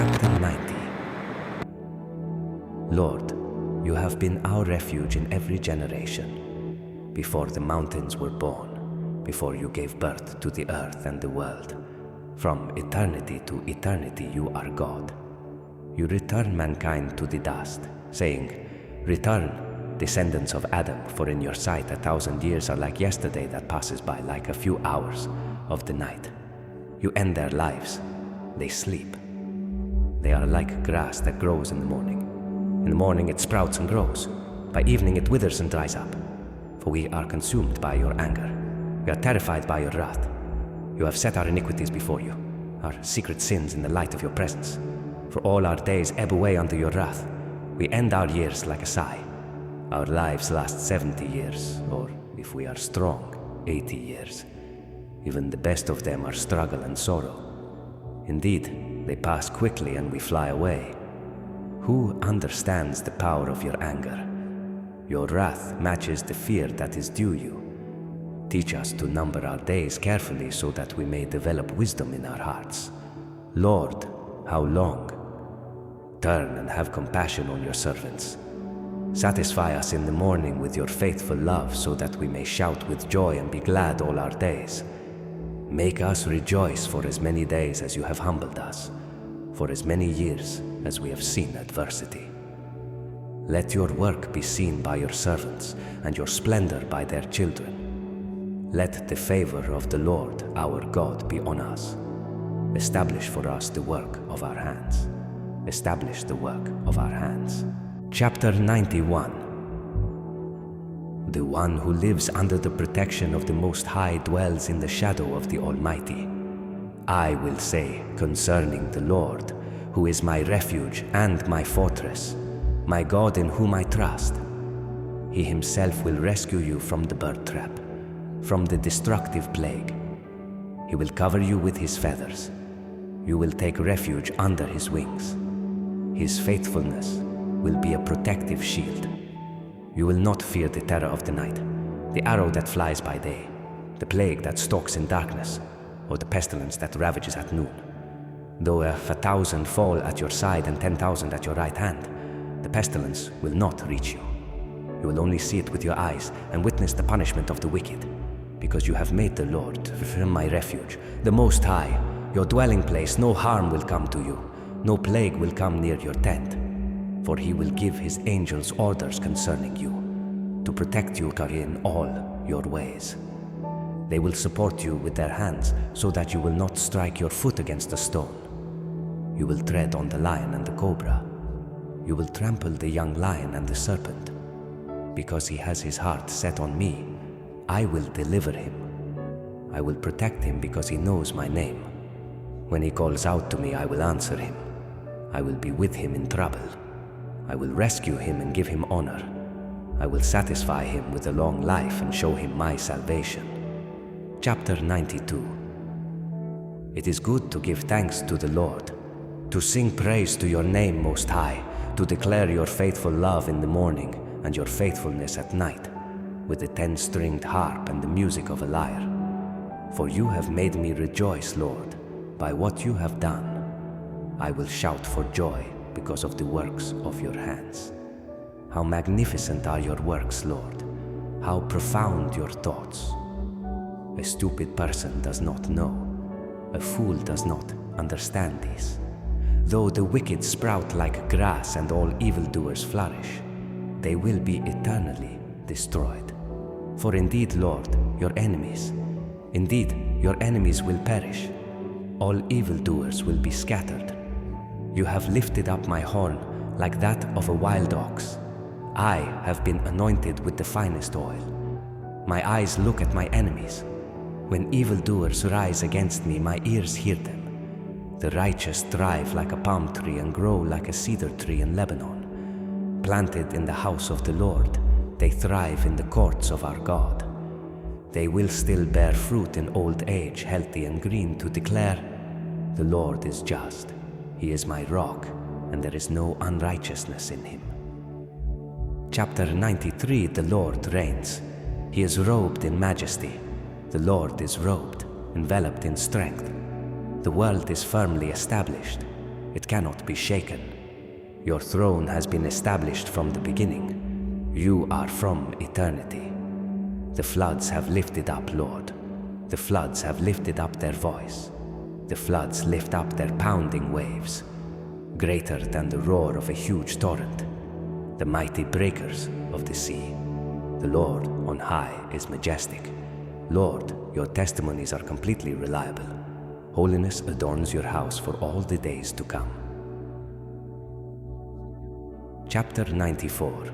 Chapter 90. Lord, you have been our refuge in every generation. Before the mountains were born, before you gave birth to the earth and the world, from eternity to eternity you are God. You return mankind to the dust, saying, "Return, descendants of Adam, for in your sight 1,000 years are like yesterday that passes by, like a few hours of the night." You end their lives. They sleep. They are like grass that grows in the morning. In the morning it sprouts and grows. By evening it withers and dries up. For we are consumed by your anger. We are terrified by your wrath. You have set our iniquities before you, our secret sins in the light of your presence. For all our days ebb away under your wrath. We end our years like a sigh. Our lives last 70 years, or if we are strong, 80 years. Even the best of them are struggle and sorrow. Indeed, they pass quickly and we fly away. Who understands the power of your anger? Your wrath matches the fear that is due you. Teach us to number our days carefully so that we may develop wisdom in our hearts. Lord, how long? Turn and have compassion on your servants. Satisfy us in the morning with your faithful love so that we may shout with joy and be glad all our days. Make us rejoice for as many days as you have humbled us, for as many years as we have seen adversity. Let your work be seen by your servants and your splendor by their children. Let the favor of the Lord our God be on us. Establish for us the work of our hands. Establish the work of our hands. Chapter 91. The one who lives under the protection of the Most High dwells in the shadow of the Almighty. I will say concerning the Lord, who is my refuge and my fortress, my God in whom I trust. He himself will rescue you from the bird trap, from the destructive plague. He will cover you with his feathers. You will take refuge under his wings. His faithfulness will be a protective shield. You will not fear the terror of the night, the arrow that flies by day, the plague that stalks in darkness, or the pestilence that ravages at noon. Though 1,000 fall at your side and 10,000 at your right hand, the pestilence will not reach you. You will only see it with your eyes and witness the punishment of the wicked, because you have made the Lord my refuge, the Most High, your dwelling place. No harm will come to you, no plague will come near your tent. For he will give his angels orders concerning you, to protect you in all your ways. They will support you with their hands, so that you will not strike your foot against a stone. You will tread on the lion and the cobra. You will trample the young lion and the serpent. Because he has his heart set on me, I will deliver him. I will protect him because he knows my name. When he calls out to me, I will answer him. I will be with him in trouble. I will rescue him and give him honor. I will satisfy him with a long life and show him my salvation. Chapter 92. It is good to give thanks to the Lord, to sing praise to your name, Most High, to declare your faithful love in the morning and your faithfulness at night, with the 10-stringed harp and the music of a lyre. For you have made me rejoice, Lord, by what you have done. I will shout for joy because of the works of your hands. How magnificent are your works, Lord! How profound your thoughts! A stupid person does not know. A fool does not understand this. Though the wicked sprout like grass and all evildoers flourish, they will be eternally destroyed. For indeed, Lord, your enemies will perish. All evildoers will be scattered. You have lifted up my horn like that of a wild ox. I have been anointed with the finest oil. My eyes look at my enemies. When evildoers rise against me, my ears hear them. The righteous thrive like a palm tree and grow like a cedar tree in Lebanon. Planted in the house of the Lord, they thrive in the courts of our God. They will still bear fruit in old age, healthy and green, to declare, "The Lord is just. He is my rock, and there is no unrighteousness in him." Chapter 93. The Lord reigns. He is robed in majesty. The Lord is robed, enveloped in strength. The world is firmly established. It cannot be shaken. Your throne has been established from the beginning. You are from eternity. The floods have lifted up, Lord. The floods have lifted up their voice. The floods lift up their pounding waves, greater than the roar of a huge torrent, the mighty breakers of the sea. The Lord on high is majestic. Lord, your testimonies are completely reliable. Holiness adorns your house for all the days to come. Chapter 94.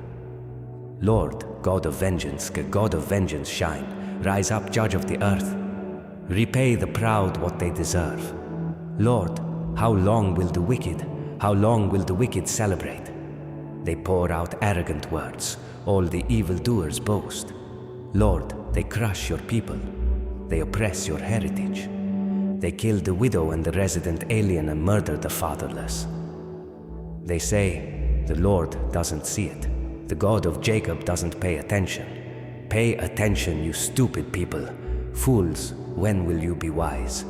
Lord, God of vengeance, God of vengeance, shine. Rise up, judge of the earth. Repay the proud what they deserve. Lord, how long will the wicked celebrate? They pour out arrogant words. All the evildoers boast. Lord, they crush your people. They oppress your heritage. They kill the widow and the resident alien and murder the fatherless. They say, the Lord doesn't see it. The God of Jacob doesn't pay attention. Pay attention, you stupid people. Fools, when will you be wise?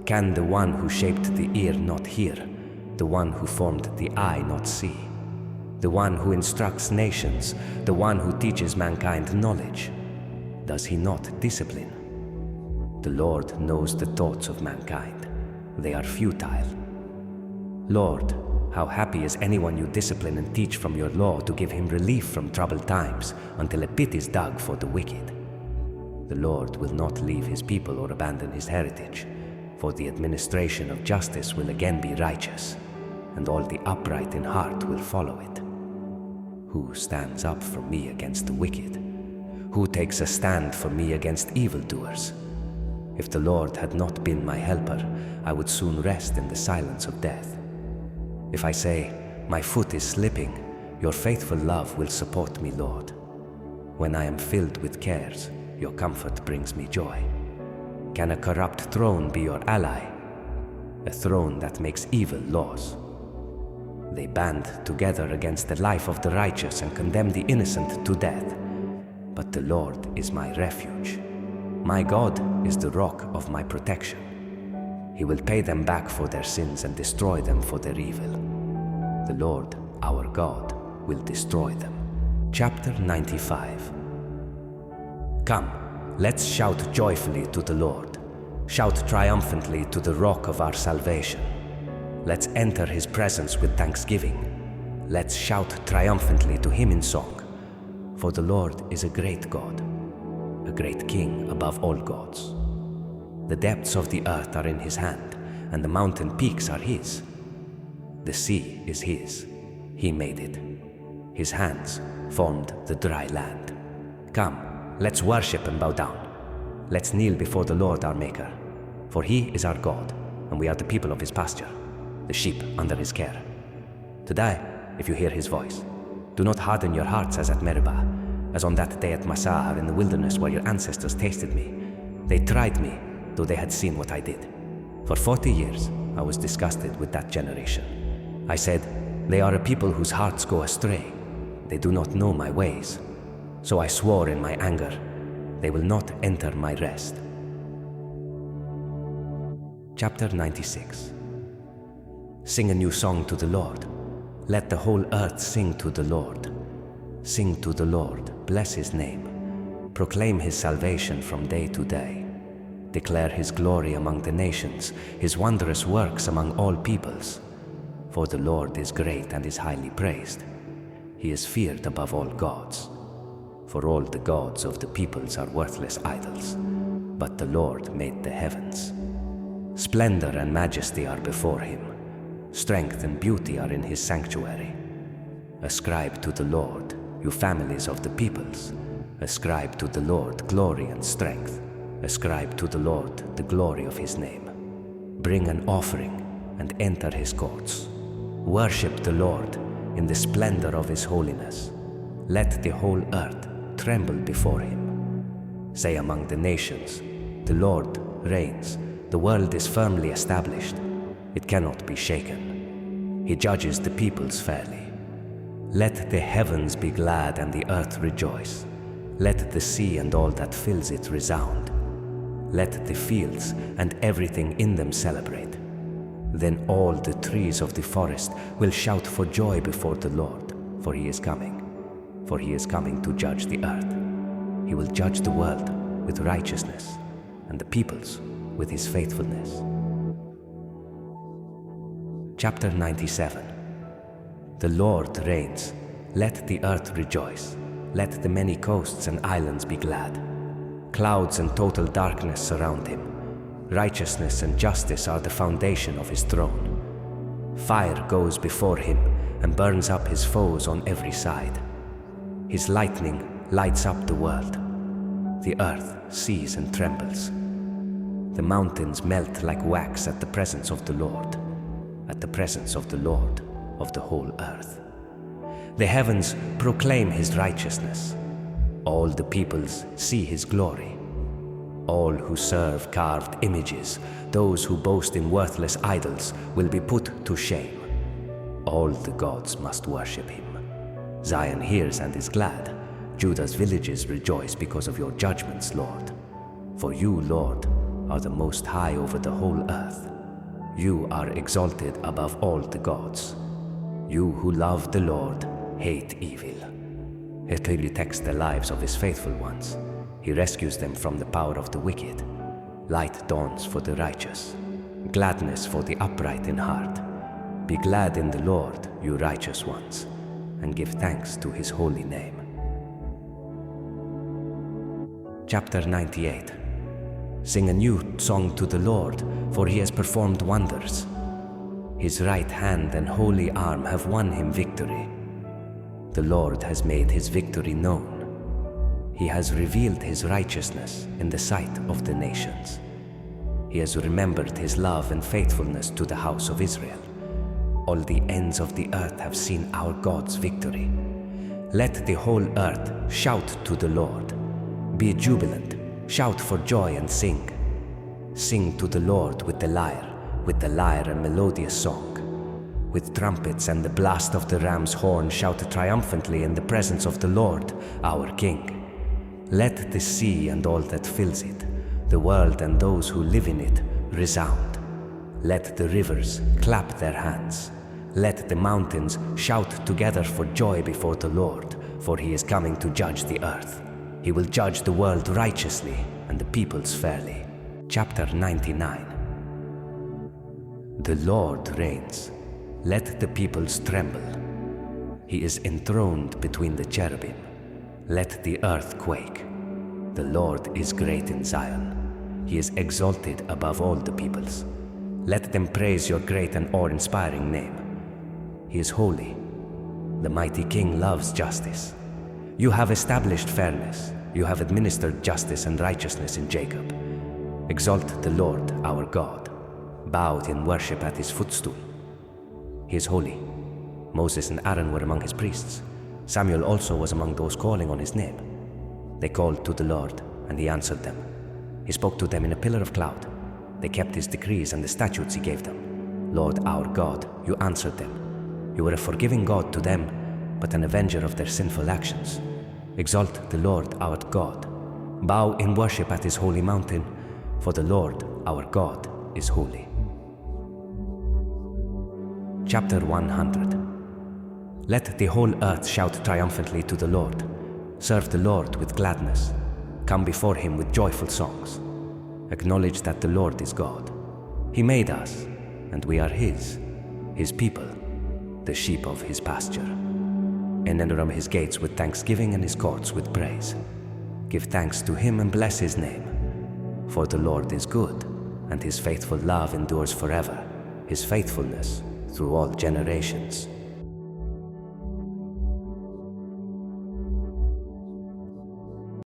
Can the one who shaped the ear not hear? The one who formed the eye not see? The one who instructs nations, the one who teaches mankind knowledge, does he not discipline? The Lord knows the thoughts of mankind. They are futile. Lord, how happy is anyone you discipline and teach from your law to give him relief from troubled times until a pit is dug for the wicked. The Lord will not leave his people or abandon his heritage, for the administration of justice will again be righteous, and all the upright in heart will follow it. Who stands up for me against the wicked? Who takes a stand for me against evildoers? If the Lord had not been my helper, I would soon rest in the silence of death. If I say, my foot is slipping, your faithful love will support me, Lord. When I am filled with cares, your comfort brings me joy. Can a corrupt throne be your ally? A throne that makes evil laws. They band together against the life of the righteous and condemn the innocent to death. But the Lord is my refuge. My God is the rock of my protection. He will pay them back for their sins and destroy them for their evil. The Lord, our God, will destroy them. Chapter 95. Come, let's shout joyfully to the Lord. Shout triumphantly to the rock of our salvation. Let's enter his presence with thanksgiving. Let's shout triumphantly to him in song. For the Lord is a great God, a great King above all gods. The depths of the earth are in his hand, and the mountain peaks are his. The sea is his. He made it. His hands formed the dry land. Come, let's worship and bow down. Let's kneel before the Lord our Maker. For he is our God, and we are the people of his pasture, the sheep under his care. Today, if you hear his voice, do not harden your hearts as at Meribah, as on that day at Massah in the wilderness where your ancestors tasted me. They tried me, though they had seen what I did. For 40 years, I was disgusted with that generation. I said, they are a people whose hearts go astray. They do not know my ways. So I swore in my anger, they will not enter my rest. Chapter 96. Sing a new song to the Lord. Let the whole earth sing to the Lord. Sing to the Lord, bless his name. Proclaim his salvation from day to day. Declare his glory among the nations, his wondrous works among all peoples. For the Lord is great and is highly praised. He is feared above all gods. For all the gods of the peoples are worthless idols, but the Lord made the heavens. Splendor and majesty are before him. Strength and beauty are in his sanctuary. Ascribe to the Lord, you families of the peoples. Ascribe to the Lord glory and strength. Ascribe to the Lord the glory of his name. Bring an offering and enter his courts. Worship the Lord in the splendor of his holiness. Let the whole earth tremble before him. Say among the nations, the Lord reigns. The world is firmly established. It cannot be shaken. He judges the peoples fairly. Let the heavens be glad and the earth rejoice. Let the sea and all that fills it resound. Let the fields and everything in them celebrate. Then all the trees of the forest will shout for joy before the Lord, for he is coming. For he is coming to judge the earth. He will judge the world with righteousness, and the peoples with his faithfulness. Chapter 97. The Lord reigns. Let the earth rejoice. Let the many coasts and islands be glad. Clouds and total darkness surround him. Righteousness and justice are the foundation of his throne. Fire goes before him and burns up his foes on every side. His lightning lights up the world. The earth sees and trembles. The mountains melt like wax at the presence of the Lord, at the presence of the Lord of the whole earth. The heavens proclaim his righteousness. All the peoples see his glory. All who serve carved images, those who boast in worthless idols, will be put to shame. All the gods must worship him. Zion hears and is glad. Judah's villages rejoice because of your judgments, Lord. For you, Lord, are the most high over the whole earth. You are exalted above all the gods. You who love the Lord hate evil. He protects the lives of his faithful ones. He rescues them from the power of the wicked. Light dawns for the righteous, gladness for the upright in heart. Be glad in the Lord, you righteous ones, and give thanks to his holy name. Chapter 98. Sing a new song to the Lord, for he has performed wonders. His right hand and holy arm have won him victory. The Lord has made his victory known. He has revealed his righteousness in the sight of the nations. He has remembered his love and faithfulness to the house of Israel. All the ends of the earth have seen our God's victory. Let the whole earth shout to the Lord. Be jubilant, shout for joy and sing. Sing to the Lord with the lyre and melodious song. With trumpets and the blast of the ram's horn, shout triumphantly in the presence of the Lord, our King. Let the sea and all that fills it, the world and those who live in it, resound. Let the rivers clap their hands. Let the mountains shout together for joy before the Lord, for he is coming to judge the earth. He will judge the world righteously and the peoples fairly. Chapter 99. The Lord reigns. Let the peoples tremble. He is enthroned between the cherubim. Let the earth quake. The Lord is great in Zion. He is exalted above all the peoples. Let them praise your great and awe-inspiring name. He is holy. The mighty King loves justice. You have established fairness. You have administered justice and righteousness in Jacob. Exalt the Lord, our God. Bow in worship at his footstool. He is holy. Moses and Aaron were among his priests. Samuel also was among those calling on his name. They called to the Lord, and he answered them. He spoke to them in a pillar of cloud. They kept his decrees and the statutes he gave them. Lord our God, you answered them. You were a forgiving God to them, but an avenger of their sinful actions. Exalt the Lord our God. Bow in worship at his holy mountain, for the Lord our God is holy. Chapter 100. Let the whole earth shout triumphantly to the Lord. Serve the Lord with gladness. Come before him with joyful songs. Acknowledge that the Lord is God. He made us, and we are his people, the sheep of his pasture. Enter his gates with thanksgiving and his courts with praise. Give thanks to him and bless his name. For the Lord is good, and his faithful love endures forever, his faithfulness through all generations.